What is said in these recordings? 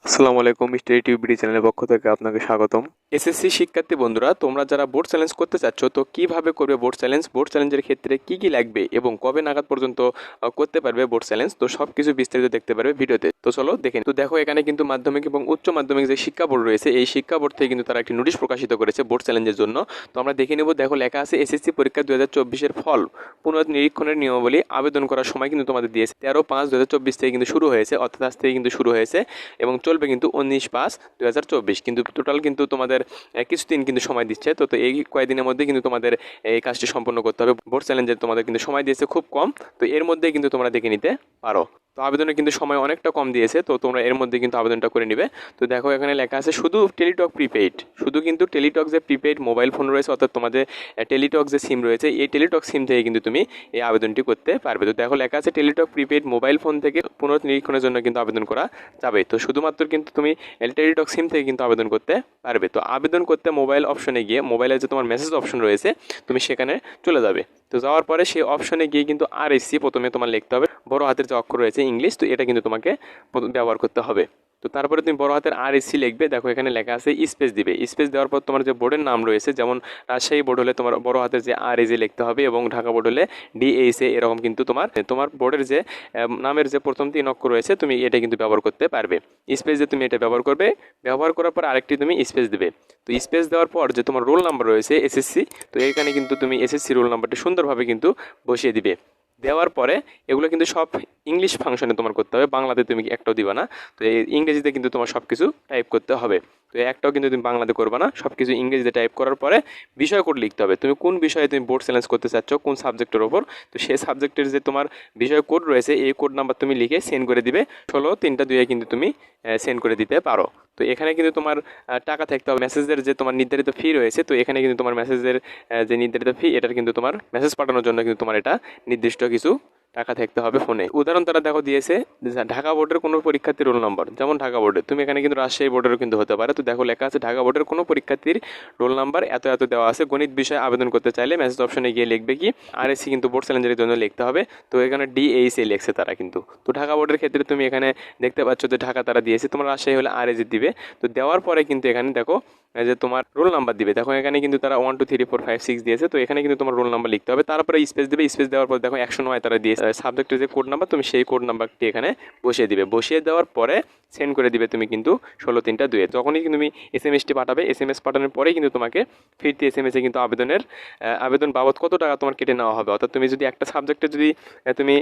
আসসালামু আলাইকুম, study tube চ্যানেলের পক্ষ থেকে আপনাকে স্বাগতম। এসএসসি শিক্ষার্থী বন্ধুরা, তোমরা যারা বোর্ড চ্যালেঞ্জ করতে চাচ্ছ, তো কিভাবে করবে বোর্ড চ্যালেঞ্জের ক্ষেত্রে কি কি লাগবে এবং কবে নাগাদ পর্যন্ত করতে পারবে বোর্ড চ্যালেঞ্জ, তো সব কিছু বিস্তারিত দেখতে পারবে ভিডিওতে। তো চলো দেখেন। তো দেখো, এখানে কিন্তু মাধ্যমিক এবং উচ্চ মাধ্যমিক যে শিক্ষা বোর্ড রয়েছে, এই শিক্ষা বোর্ড থেকে কিন্তু তারা একটি নোটিশ প্রকাশিত করেছে বোর্ড চ্যালেঞ্জের জন্য। তো আমরা দেখে নেব। দেখো, লেখা আছে এসএসসি পরীক্ষা 2024-এর ফল পুনর্নিরীক্ষণের নিয়মাবলী আবেদন করার সময় কিন্তু তোমাদের দিয়েছে 13/5/2024 থেকে কিন্তু শুরু হয়েছে, অর্থাৎ আজ থেকে কিন্তু শুরু হয়েছে এবং চলবে কিন্তু 19/5/2024। কিন্তু টোটাল কিন্তু তোমাদের কিছুদিন কিন্তু সময় দিচ্ছে। তো এই কয়েকদিনের মধ্যে কিন্তু তোমাদের এই কাজটি সম্পন্ন করতে হবে। বোর্ড চ্যালেঞ্জের তোমাদের কিন্তু সময় দিয়েছে খুব কম, তো এর মধ্যে কিন্তু তোমরা দেখে নিতে পারো। তো আবেদনের কিন্তু সময় অনেকটা কম দিয়েছে, তো তোমরা এর মধ্যে কিন্তু আবেদনটা করে নিবে। তো দেখো, এখানে লেখা আছে শুধু টেলিটক প্রিপেইড, শুধু কিন্তু টেলিটক যে প্রিপেইড মোবাইল ফোন রয়েছে, অর্থাৎ তোমাদের টেলিটক যে সিম রয়েছে, এই টেলিটক সিম থেকে কিন্তু তুমি এই আবেদনটি করতে পারবে। তো দেখো, লেখা আছে টেলিটক প্রিপেইড মোবাইল ফোন থেকে পুনর্নিরীক্ষণের জন্য কিন্তু আবেদন করা যাবে। তো শুধুমাত্র কিন্তু তুমি টেলিটক সিম থেকে কিন্তু আবেদন করতে পারবে। তো আবেদন করতে মোবাইল অপশনে গিয়ে, মোবাইলের যে তোমার মেসেজ অপশন রয়েছে, তুমি সেখানে চলে যাবে। তো যাওয়ার পরে সেই অপশনে গিয়ে কিন্তু RSC প্রথমে তোমার লিখতে হবে, বড় হাতের যে অক্ষর রয়েছে ইংলিশ, তো এটা কিন্তু তোমাকে ব্যবহার করতে হবে। তো তারপরে তুমি বড় হাতের RSC লিখবে। দেখো, এখানে লেখা আছে স্পেস দিবে। স্পেস দেওয়ার পর তোমার যে বোর্ডের নাম রয়েছে, যেমন রাজশাহী বোর্ড হলে তোমার বড় হাতের যে RAJ লিখতে হবে এবং ঢাকা বোর্ড হলে DHA, এরকম কিন্তু তোমার বোর্ডের যে নামের যে প্রথম 3 অক্ষর রয়েছে, তুমি এটা কিন্তু ব্যবহার করতে পারবে। স্পেস দিয়ে তুমি এটা ব্যবহার করবে। ব্যবহার করার পর আরেকটি তুমি স্পেস দিবে। তো স্পেস দেওয়ার পর যে তোমার রোল নাম্বার রয়েছে SSC, তো এখানে কিন্তু তুমি SSC রোল নাম্বারটি সুন্দরভাবে কিন্তু বসিয়ে দিবে। দেওয়ার পরে এগুলো কিন্তু সব ইংলিশ ফাংশনে তোমার করতে হবে, বাংলাতে তুমি একটাও দিবা না। তো এই ইংরেজিতে কিন্তু তোমার সব কিছু টাইপ করতে হবে। তো একটাও কিন্তু তুমি বাংলাতে করবে না, সব কিছু ইংরেজিতে টাইপ করার পরে বিষয় কোড লিখতে হবে। তুমি কোন বিষয়ে তুমি বোর্ড চ্যালেঞ্জ করতে চাচ্ছ, কোন সাবজেক্টের ওপর, তো সেই সাবজেক্টের যে তোমার বিষয় কোড রয়েছে, এই কোড নাম্বার তুমি লিখে সেন্ড করে দিবে। 16-3-2 কিন্তু তুমি সেন্ড করে দিতে পারো। তো এখানে কিন্তু তোমার টাকা থাকতে হবে। মেসেজের যে তোমার নির্ধারিত ফি রয়েছে, তো এখানে কিন্তু তোমার মেসেজের যে নির্ধারিত ফি, এটার কিন্তু তোমার মেসেজ পাঠানোর জন্য কিন্তু তোমার এটা নির্দিষ্ট কিছু টাকা থাকতে হবে ফোনে। উদাহরণ তারা দেখো দিয়েছে, ঢাকা বোর্ডের কোনো পরীক্ষার্থীর রোল নম্বর, যেমন ঢাকা বোর্ডের, তুমি এখানে কিন্তু রাজশাহী বোর্ডেরও কিন্তু হতে পারে। তো দেখো, লেখা আছে ঢাকা বোর্ডের কোনো পরীক্ষার্থীর রোল নাম্বার এত এত দেওয়া আছে। গণিত বিষয়ে আবেদন করতে চাইলে মেসেজ অপশনে গিয়ে লিখবে কি RSC, কিন্তু বোর্ড চ্যালেঞ্জের জন্য লিখতে হবে। তো এখানে DHA লিখছে তারা কিন্তু। তো ঢাকা বোর্ডের ক্ষেত্রে তুমি এখানে দেখতে পাচ্ছ যে ঢাকা তারা দিয়েছে, তোমার রাজশাহী হলে RSC দিবে। তো দেওয়ার পরে কিন্তু এখানে দেখো যে তোমার রোল নাম্বার দিবে। দেখো, এখানে কিন্তু তারা 1 2 3 4 5 6 দিয়েছে। তো এখানে কিন্তু তোমার রোল নাম্বার লিখতে হবে, তারপরে স্পেস দিবে। স্পেস দেওয়ার পর দেখো 109 তারা দিয়েছে সাবজেক্টের যে কোড নাম্বার, তুমি সেই কোড নাম্বারটি এখানে বসিয়ে দিবে। বসিয়ে দেওয়ার পরে সেন্ড করে দিবে তুমি কিন্তু 16-3-2। যখনই তুমি SMS-টি পাঠাবে, SMS পাঠানোর পরেই কিন্তু তোমাকে ফিরতি SMS-এ কিন্তু আবেদন বাবদ কত টাকা তোমার কেটে নেওয়া হবে। অর্থাৎ তুমি যদি একটা সাবজেক্টে যদি তুমি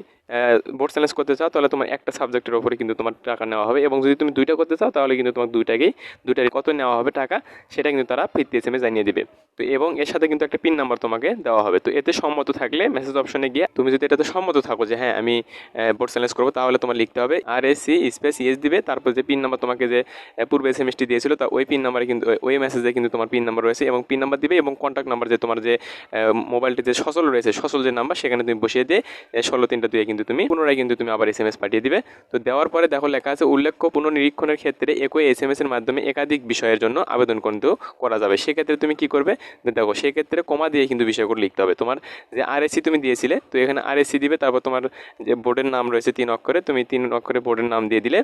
বোর্ড চ্যালেঞ্জ করতে চাও, তাহলে তোমার একটা সাবজেক্টের ওপরে কিন্তু তোমার টাকা নেওয়া হবে, এবং যদি তুমি 2টা করতে চাও, তাহলে কিন্তু তোমার দুইটারই কত নেওয়া হবে টাকা, সেটা কিন্তু তারা ফিরতি SMS জানিয়ে দিবে। তো এবং এর সাথে কিন্তু একটা পিন নাম্বার তোমাকে দেওয়া হবে। তো এতে সম্মত থাকলে মেসেজ অপশনে গিয়ে তুমি যদি এটাতে সম্মত থাকো যে হ্যাঁ আমি বোর্ড চ্যালেঞ্জ করবো, তাহলে তোমার লিখতে হবে RSC স্পেস ইয়েস দিবে। তারপর যে পিন নাম্বার তোমাকে যে পূর্বে SMS-টি দিয়েছিল, তা ওই পিন নাম্বারে কিন্তু ওই মেসেজে কিন্তু তোমার পিন নাম্বার রয়েছে এবং পিন নাম্বার দিবে, এবং কন্ট্যাক্ট নাম্বার যে তোমার যে মোবাইলটি যে সচল রয়েছে, সচল যে নাম্বার, সেখানে তুমি বসিয়ে দিয়ে 16-3-2 কিন্তু তুমি পুনরায় কিন্তু তুমি আবার SMS পাঠিয়ে দিবে। তো দেওয়ার পরে দেখো, লেখা আছে উল্লেখ্য পুনর্নিরীক্ষণের ক্ষেত্রে একই SMS-এর মাধ্যমে একাধিক বিষয়ের জন্য আবেদন কিন্তু করা যাবে। সেক্ষেত্রে তুমি কি করবে, দেখো সেক্ষেত্রে কমা দিয়ে কিন্তু বিষয়গুলো লিখতে হবে। তোমার যে RSC তুমি দিয়েছিলে, তো এখানে RSC দিবে। তারপর তোমার যে বোর্ডের নাম রয়েছে 3 অক্ষরে, তুমি 3 অক্ষরে বোর্ডের নাম দিয়ে দিলে।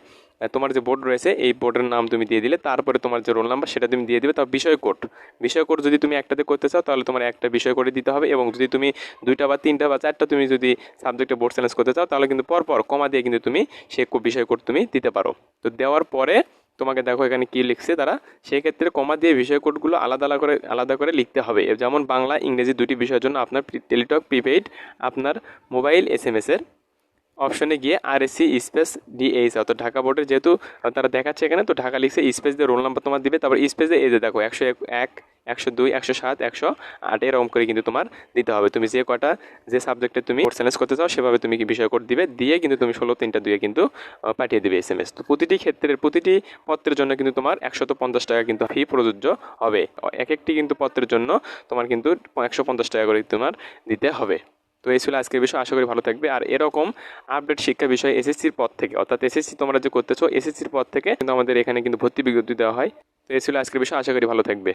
তোমার যে বোর্ড রয়েছে, এই বোর্ডের নাম তুমি দিয়ে দিলে। তারপরে তোমার যে রোল নাম্বার, সেটা তুমি দিয়ে দিবে। তার বিষয় কোড যদি তুমি একটাতে করতে চাও, তাহলে তোমার একটা বিষয় করে দিতে হবে, এবং যদি তুমি 2টা বা 3টা বা 4টা তুমি যদি সাবজেক্টে বোর্ড চ্যালেঞ্জ করতে চাও, তাহলে কিন্তু পরপর কমা দিয়ে কিন্তু তুমি সে বিষয় কোড তুমি দিতে পারো। তো দেওয়ার পরে তোমাকে দেখো এখানে কি লিখছে তারা, সেক্ষেত্রে কমা দিয়ে বিষয় কোডগুলো আলাদা করে লিখতে হবে। যেমন বাংলা ইংরেজি 2টি বিষয়ের জন্য আপনার টেলিটক প্রিপেইড আপনার মোবাইল SMS-এর অপশনে গিয়ে RSC স্পেস DH, অর্থাৎ ঢাকা বোর্ডের যেহেতু তারা দেখাচ্ছে এখানে, তো ঢাকা লিখছে, স্পেস দিয়ে রোল নাম্বার তোমার দিবে। তারপর স্পেসে এই যে দেখো 101 102 107 108 এরকম করে কিন্তু তোমার দিতে হবে। তুমি যে সাবজেক্টে তুমি কোর্স চ্যালেঞ্জ করতে চাও, সেভাবে তুমি কি বিষয় কোড দিবে, দিয়ে কিন্তু তুমি 16-3-2 কিন্তু পাঠিয়ে দিবে SMS। তো প্রতিটি পত্রের জন্য কিন্তু তোমার 150 টাকা কিন্তু ফি প্রযোজ্য হবে। এক একটি কিন্তু পত্রের জন্য তোমার কিন্তু 150 টাকা করে তোমার দিতে হবে। তো এই ছিল আজকের বিষয়। আশা করি ভালো থাকবে। আর এরকম আপডেট শিক্ষা বিষয় SSC-র পদ থেকে, অর্থাৎ SSC তোমরা যে করতেছো, SSC-র পদ থেকে কিন্তু আমাদের এখানে কিন্তু ভর্তি বিজ্ঞপ্তি দেওয়া হয়। তো এই ছিল আজকের বিষয়। আশা করি ভালো থাকবে।